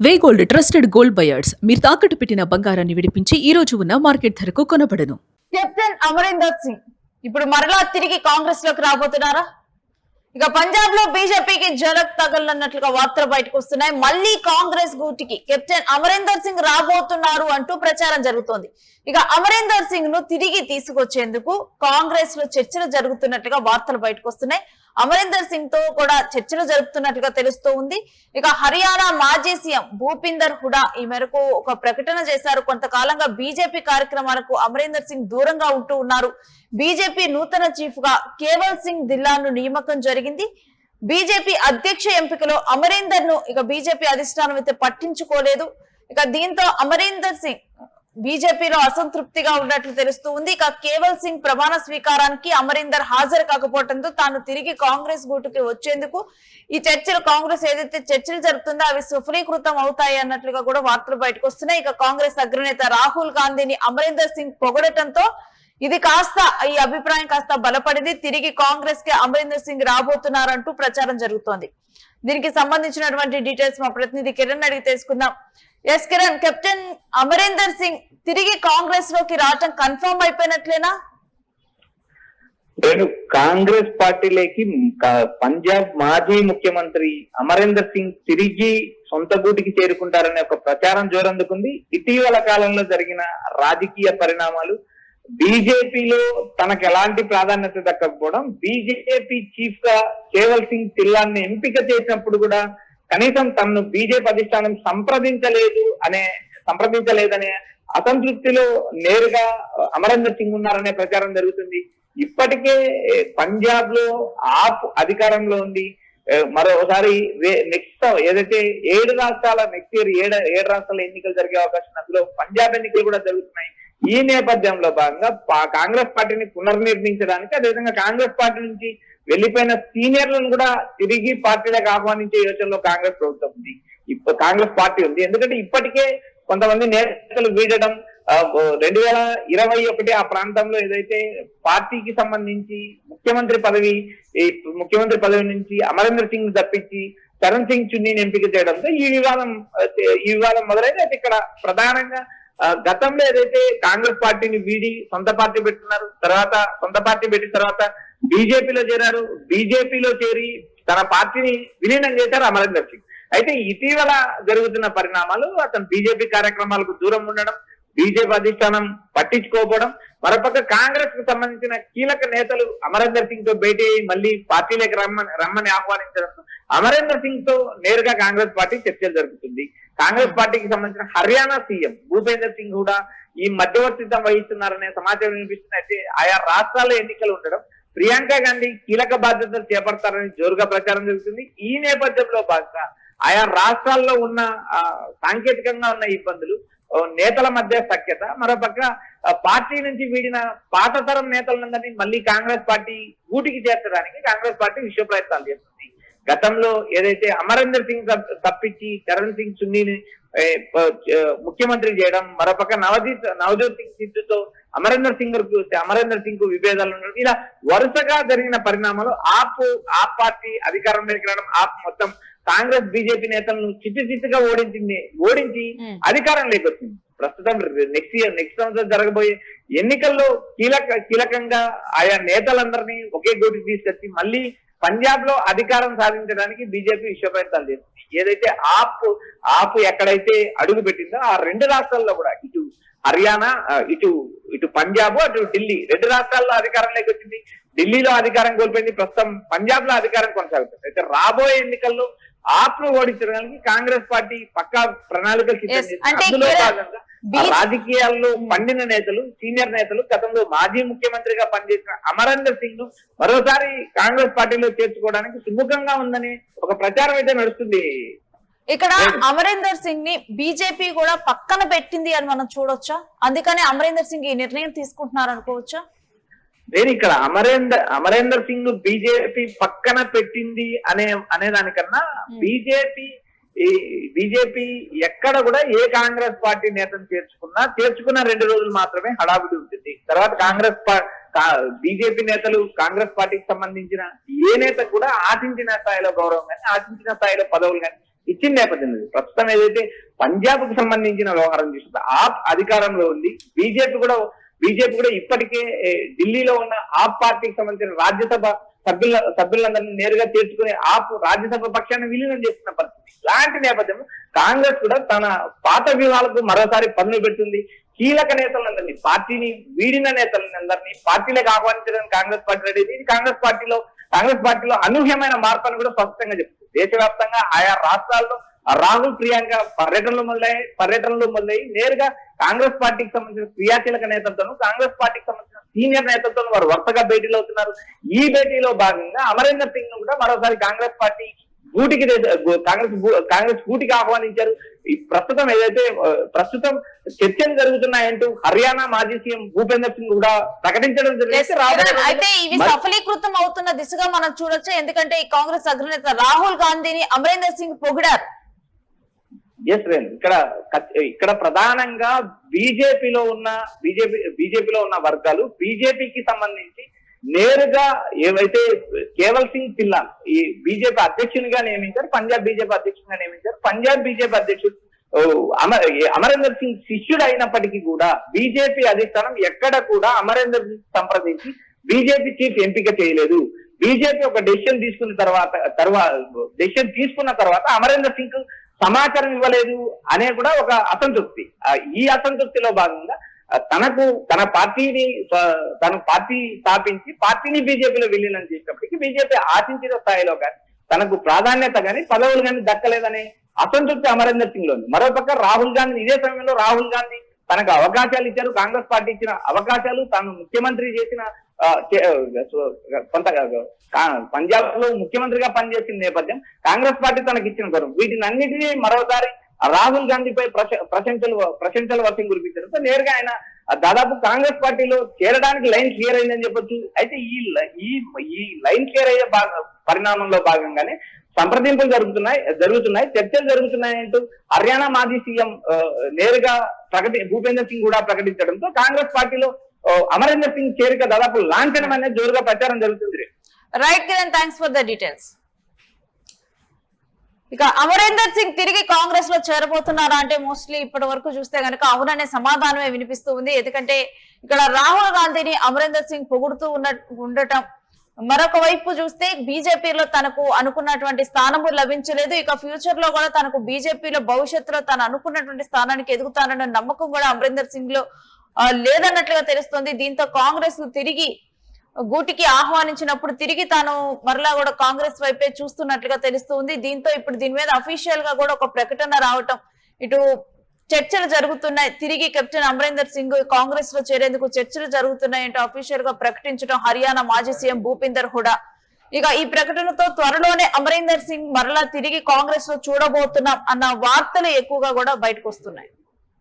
వే gold trusted gold buyers మీరు తాకట్టు పెట్టిన బంగారాన్ని విడిపించి ఈ రోజు ఉన్న మార్కెట్ ధరకు కొనబడను. కెప్టెన్ అమరీందర్ సింగ్ ఇప్పుడు మరలా తిరిగి కాంగ్రెస్ లోకి రాబోతున్నారా? ఇక పంజాబ్ లో బీజేపీకి జలక్ తగలన్నట్లుగా వార్తలు బయటకు వస్తున్నాయి. మళ్ళీ కాంగ్రెస్ గూటికి కెప్టెన్ అమరీందర్ సింగ్ రాబోతున్నారు అంటూ ప్రచారం జరుగుతోంది. ఇక అమరీందర్ సింగ్ ను తిరిగి తీసుకొచ్చేందుకు కాంగ్రెస్ లో చర్చలు జరుగుతున్నట్లుగా వార్తలు బయటకు వస్తున్నాయి. అమరీందర్ సింగ్ తో కూడా చర్చలు జరుపుతున్నట్లుగా తెలుస్తూ ఉంది. ఇక హర్యానా మాజీ సీఎం భూపిందర్ హుడా ఈ మేరకు ఒక ప్రకటన చేశారు. కొంతకాలంగా బీజేపీ కార్యక్రమాలకు అమరీందర్ సింగ్ దూరంగా ఉంటూ ఉన్నారు. బీజేపీ నూతన చీఫ్ గా కేవల్ సింగ్ ధిల్లాను నియామకం జరిగింది. బీజేపీ అధ్యక్ష ఎంపికలో అమరీందర్ ను ఇక బీజేపీ అధిష్టానం అయితే పట్టించుకోలేదు. ఇక దీంతో అమరీందర్ సింగ్ బీజేపీలో అసంతృప్తిగా ఉన్నట్లు తెలుస్తూ ఉంది. ఇక కేవల్ సింగ్ ప్రమాణ స్వీకారానికి అమరీందర్ హాజరు కాకపోవడంతో తాను తిరిగి కాంగ్రెస్ గూటుకి వచ్చేందుకు ఈ చర్చలు కాంగ్రెస్ ఏదైతే చర్చలు జరుగుతుందో అవి సఫలీకృతం అవుతాయి అన్నట్లుగా కూడా వార్తలు బయటకు వస్తున్నాయి. ఇక కాంగ్రెస్ అగ్రనేత రాహుల్ గాంధీని అమరీందర్ సింగ్ పొగడటంతో ఇది కాస్త ఈ అభిప్రాయం కాస్త బలపడింది. తిరిగి కాంగ్రెస్ కి అమరీందర్ సింగ్ రాబోతున్నారంటూ ప్రచారం జరుగుతోంది. దీనికి సంబంధించినటువంటి డీటెయిల్స్ మా ప్రతినిధి కిరణ్ అడిగి తెలుసుకుందాం. ఎస్ కిరణ్, కెప్టెన్ అమరీందర్ సింగ్ తిరిగి కాంగ్రెస్ లోకి రావటం కన్ఫర్మ్ అయిపోయినట్లేనా? నేను కాంగ్రెస్ పార్టీలోకి పంజాబ్ మాజీ ముఖ్యమంత్రి అమరీందర్ సింగ్ తిరిగి సొంత గూటికి చేరుకుంటారనే ఒక ప్రచారం జోరందుకుంది. ఇటీవల కాలంలో జరిగిన రాజకీయ పరిణామాలు, బీజేపీలో తనకు ఎలాంటి ప్రాధాన్యత దక్కకపోవడం, బీజేపీ చీఫ్ గా కేవల్ సింగ్ ధిల్లాన్ని ఎంపిక చేసినప్పుడు కూడా కనీసం తనను బీజేపీ అధిష్టానం సంప్రదించలేదనే అసంతృప్తిలో నేరుగా అమరీందర్ సింగ్ ఉన్నారనే ప్రచారం జరుగుతుంది. ఇప్పటికే పంజాబ్ లో ఆప్ అధికారంలో ఉంది. మరోసారి నెక్స్ట్ ఏదైతే 7 రాష్ట్రాల నెక్స్ట్ ఇయర్ 7 రాష్ట్రాల ఎన్నికలు జరిగే అవకాశం, అందులో పంజాబ్ ఎన్నికలు కూడా జరుగుతున్నాయి. ఈ నేపథ్యంలో భాగంగా కాంగ్రెస్ పార్టీని పునర్నిర్మించడానికి, అదేవిధంగా కాంగ్రెస్ పార్టీ నుంచి వెళ్లిపోయిన సీనియర్లను కూడా తిరిగి పార్టీలకు ఆహ్వానించే యోచనలో కాంగ్రెస్ ప్రభుత్వం ఉంది, కాంగ్రెస్ పార్టీ ఉంది. ఎందుకంటే ఇప్పటికే కొంతమంది నేతలు వీడడం, 2021 ఆ ప్రాంతంలో ఏదైతే పార్టీకి సంబంధించి ముఖ్యమంత్రి పదవి నుంచి అమరీందర్ సింగ్ తప్పించి చరణ్ సింగ్ చున్నీని ఎంపిక చేయడంతో ఈ వివాదం మొదలైతే అయితే ఇక్కడ ప్రధానంగా గతంలో ఏదైతే కాంగ్రెస్ పార్టీని వీడి సొంత పార్టీ పెట్టుకున్నారు, సొంత పార్టీ పెట్టిన తర్వాత బీజేపీలో చేరారు. బీజేపీలో చేరి తన పార్టీని విలీనం చేశారు అమరీందర్ సింగ్. అయితే ఇటీవల జరుగుతున్న పరిణామాలు, అతను బీజేపీ కార్యక్రమాలకు దూరం ఉండడం, బీజేపీ అధిష్టానం పట్టించుకోకపోవడం, మరోపక్క కాంగ్రెస్ కు సంబంధించిన కీలక నేతలు అమరీందర్ సింగ్ తో భేటీ అయ్యి మళ్ళీ పార్టీలోకి రమ్మని ఆహ్వానించడంతో అమరీందర్ సింగ్ తో నేరుగా కాంగ్రెస్ పార్టీ చర్చలు జరుగుతుంది. కాంగ్రెస్ పార్టీకి సంబంధించిన హర్యానా సీఎం భూపేందర్ సింగ్ కూడా ఈ మధ్యవర్తిత్వం వహిస్తున్నారనే సమాచారం వినిపిస్తుంది. అయితే ఆయా రాష్ట్రాల్లో ఎన్నికలు ఉండడం, ప్రియాంక గాంధీ కీలక బాధ్యతలు చేపడతారని జోరుగా ప్రచారం జరుగుతుంది. ఈ నేపథ్యంలో భాగంగా ఆయా రాష్ట్రాల్లో ఉన్న సాంకేతికంగా ఉన్న ఇబ్బందులు, నేతల మధ్య సఖ్యత, మరోపక్క పార్టీ నుంచి వీడిన పాత తరం నేతలందరినీ మళ్ళీ కాంగ్రెస్ పార్టీ గూటికి చేర్చడానికి కాంగ్రెస్ పార్టీ విశ్వ ప్రయత్నాలు చేస్తుంది. గతంలో ఏదైతే అమరీందర్ సింగ్ తప్పించి చరణ్ సింగ్ చున్నీని ముఖ్యమంత్రి చేయడం, మరోపక్క నవజోత్ సింగ్ సిద్ధుతో అమరీందర్ సింగ్ కు విభేదాలు ఉండడం, ఇలా వరుసగా జరిగిన పరిణామాలు ఆప్ పార్టీ అధికారంలోకి రావడం, ఆప్ మొత్తం కాంగ్రెస్ బీజేపీ నేతలను చిట్టుగా ఓడించి అధికారంలోకి వచ్చింది. ప్రస్తుతం నెక్స్ట్ సంవత్సరం జరగబోయే ఎన్నికల్లో కీలకంగా ఆయా నేతలందరినీ ఒకే గూటికి తీసుకొచ్చి మళ్ళీ పంజాబ్ లో అధికారం సాధించడానికి బీజేపీ విశ్వ ప్రయత్నాలు చేస్తుంది. ఏదైతే ఆప్ ఎక్కడైతే అడుగు పెట్టిందో ఆ 2 రాష్ట్రాల్లో కూడా, ఇటు హర్యానా, ఇటు పంజాబ్, అటు ఢిల్లీ, 2 రాష్ట్రాల్లో అధికారంలోకి వచ్చింది. ఢిల్లీలో అధికారం కోల్పోయింది. ప్రస్తుతం పంజాబ్ లో అధికారం కొనసాగుతుంది. అయితే రాబోయే ఎన్నికల్లో ఆప్ ను ఓడించడానికి కాంగ్రెస్ పార్టీ పక్కా ప్రణాళికలు సిద్ధం చేసింది. అందులో భాగంగా రాజకీయాల్లో పండిన నేతలు, సీనియర్ నేతలు, గతంలో మాజీ ముఖ్యమంత్రిగా పనిచేసిన అమరీందర్ సింగ్ ను మరోసారి కాంగ్రెస్ పార్టీలో చేర్చుకోవడానికి సుముఖంగా ఉందని ఒక ప్రచారం అయితే నడుస్తుంది. ఇక్కడ అమరీందర్ సింగ్ ని బీజేపీ కూడా పక్కన పెట్టింది అని మనం చూడొచ్చా? అందుకనే అమరీందర్ సింగ్ ఈ నిర్ణయం తీసుకుంటున్నారు అనుకోవచ్చా? నేను ఇక్కడ అమరీందర్ సింగ్ ను బీజేపీ పక్కన పెట్టింది అనే దానికన్నా బీజేపీ ఎక్కడ కూడా ఏ కాంగ్రెస్ పార్టీ నేతను చేర్చుకున్న 2 రోజులు మాత్రమే హడావిడి ఉంటుంది. తర్వాత బీజేపీ నేతలు కాంగ్రెస్ పార్టీకి సంబంధించిన ఏ నేత కూడా ఆశించిన స్థాయిలో గౌరవం కానీ, ఆశించిన స్థాయిలో పదవులు కానీ ఇచ్చిన నేపథ్యం ఉంది. ప్రస్తుతం ఏదైతే పంజాబ్ కు సంబంధించిన వ్యవహారం చూస్తే ఆప్ అధికారంలో ఉంది. బీజేపీ కూడా ఇప్పటికే ఢిల్లీలో ఉన్న ఆప్ పార్టీకి సంబంధించిన రాజ్యసభ సభ్యులందరినీ నేరుగా చేర్చుకుని ఆప్ రాజ్యసభ పక్షాన్ని విలీనం చేస్తున్న పరిస్థితి. ఇలాంటి నేపథ్యంలో కాంగ్రెస్ కూడా తన పాత వ్యూహాలకు మరోసారి పన్ను పెడుతుంది. కీలక నేతలందరినీ, పార్టీని వీడిన నేతలందరినీ పార్టీలకు ఆహ్వానించడానికి కాంగ్రెస్ పార్టీ రెడీ. ఇది కాంగ్రెస్ పార్టీలో అనూహ్యమైన మార్పును కూడా స్పష్టంగా చెప్తుంది. దేశవ్యాప్తంగా ఆయా రాష్ట్రాల్లో రాహుల్ ప్రియాంక పర్యటనలు మొదలై నేరుగా కాంగ్రెస్ పార్టీకి సంబంధించిన క్రియాశీలక నేతలతోనూ కాంగ్రెస్ పార్టీకి సంబంధించిన సీనియర్ నేతలతో వారు వరుసగా భేటీలు అవుతున్నారు. ఈ భేటీలో భాగంగా అమరేందర్ సింగ్ ను కూడా మరోసారి కాంగ్రెస్ పార్టీ కాంగ్రెస్ గూటికి ఆహ్వానించారు. ఈ ప్రస్తుతం చర్చలు జరుగుతున్నాయంటూ హర్యానా మాజీ సీఎం భూపేందర్ సింగ్ కూడా ప్రకటించడం జరిగింది. అయితే ఇవి సఫలీకృతం అవుతున్న దిశగా మనం చూడొచ్చు. ఎందుకంటే ఈ కాంగ్రెస్ అగ్రనేత రాహుల్ గాంధీని అమరేందర్ సింగ్ పొగిడారు. ఎస్ రేణు, ఇక్కడ ప్రధానంగా బీజేపీలో ఉన్న వర్గాలు బీజేపీకి సంబంధించి నేరుగా ఏవైతే కేవల్ సింగ్ ధిల్లాన్ ఈ బీజేపీ అధ్యక్షునిగా నియమించారు, పంజాబ్ బీజేపీ అధ్యక్షునిగా నియమించారు. పంజాబ్ బీజేపీ అధ్యక్షుడు అమరేందర్ సింగ్ శిష్యుడు అయినప్పటికీ కూడా బీజేపీ అధిష్టానం ఎక్కడ కూడా అమరేందర్ సింగ్ సంప్రదించి బీజేపీ చీఫ్ ఎంపిక చేయలేదు. బీజేపీ ఒక డెసిషన్ తీసుకున్న తర్వాత అమరేందర్ సింగ్ సమాచారం ఇవ్వలేదు అనే కూడా ఒక అసంతృప్తి. ఈ అసంతృప్తిలో భాగంగా తన పార్టీ స్థాపించి పార్టీని బీజేపీలో విలీనం చేసినప్పటికీ బీజేపీ ఆశించిన స్థాయిలో కానీ తనకు ప్రాధాన్యత కానీ పదవులు కానీ దక్కలేదనే అసంతృప్తి అమరేందర్ సింగ్ లో ఉంది. మరోపక్క ఇదే సమయంలో రాహుల్ గాంధీ తనకు అవకాశాలు ఇచ్చారు. కాంగ్రెస్ పార్టీ ఇచ్చిన అవకాశాలు, తాను ముఖ్యమంత్రి చేసిన కొంత పంజాబ్ లో ముఖ్యమంత్రిగా పనిచేసిన నేపథ్యం, కాంగ్రెస్ పార్టీ తనకి ఇచ్చిన గౌరవం, వీటినన్నిటినీ మరోసారి రాహుల్ గాంధీపై ప్రశంసల వర్షం కురిపించడంతో నేరుగా ఆయన దాదాపు కాంగ్రెస్ పార్టీలో చేరడానికి లైన్ క్లియర్ అయిందని చెప్పొచ్చు. అయితే ఈ లైన్ క్లియర్ అయ్యే పరిణామంలో భాగంగానే సంప్రదింపులు జరుగుతున్నాయి, చర్చలు జరుగుతున్నాయి అంటూ హర్యానా మాజీ సీఎం నేరుగా భూపేందర్ సింగ్ కూడా ప్రకటించడంతో కాంగ్రెస్ పార్టీలో అమరేందర్ సింగ్ చేరిక దాదాపు లాంఛనం అనేది జోరుగా ప్రచారం జరుగుతుంది. Right Kiran, thanks for the details. ఇక అమరేందర్ సింగ్ తిరిగి కాంగ్రెస్ లో చేరబోతున్నారా అంటే మోస్ట్లీ ఇప్పటి వరకు చూస్తే కనుక అవుననే సమాధానమే వినిపిస్తూ ఉంది. ఎందుకంటే ఇక్కడ రాహుల్ గాంధీని అమరేందర్ సింగ్ పొగుడుతూ ఉండటం, మరొక వైపు చూస్తే బీజేపీలో తనకు అనుకున్నటువంటి స్థానము లభించలేదు. ఇక ఫ్యూచర్ లో కూడా తనకు బీజేపీలో భవిష్యత్తులో తను అనుకున్నటువంటి స్థానానికి ఎదుగుతానన్న నమ్మకం కూడా అమరేందర్ సింగ్ లో లేదన్నట్లుగా తెలుస్తోంది. దీంతో కాంగ్రెస్ తిరిగి గూటికి ఆహ్వానించినప్పుడు తిరిగి తాను మరలా కూడా కాంగ్రెస్ వైపే చూస్తున్నట్లుగా తెలుస్తుంది. దీంతో ఇప్పుడు దీని మీద అఫీషియల్ గా కూడా ఒక ప్రకటన రావటం, ఇటు చర్చలు జరుగుతున్నాయి, తిరిగి కెప్టెన్ అమరేందర్ సింగ్ కాంగ్రెస్ లో చేరేందుకు చర్చలు జరుగుతున్నాయంటూ అఫీషియల్ గా ప్రకటించడం హర్యానా మాజీ సీఎం భూపేందర్ హుడా. ఇక ఈ ప్రకటనతో త్వరలోనే అమరేందర్ సింగ్ మరలా తిరిగి కాంగ్రెస్ లో చూడబోతున్నాం అన్న వార్తలు ఎక్కువగా కూడా బయటకు వస్తున్నాయి.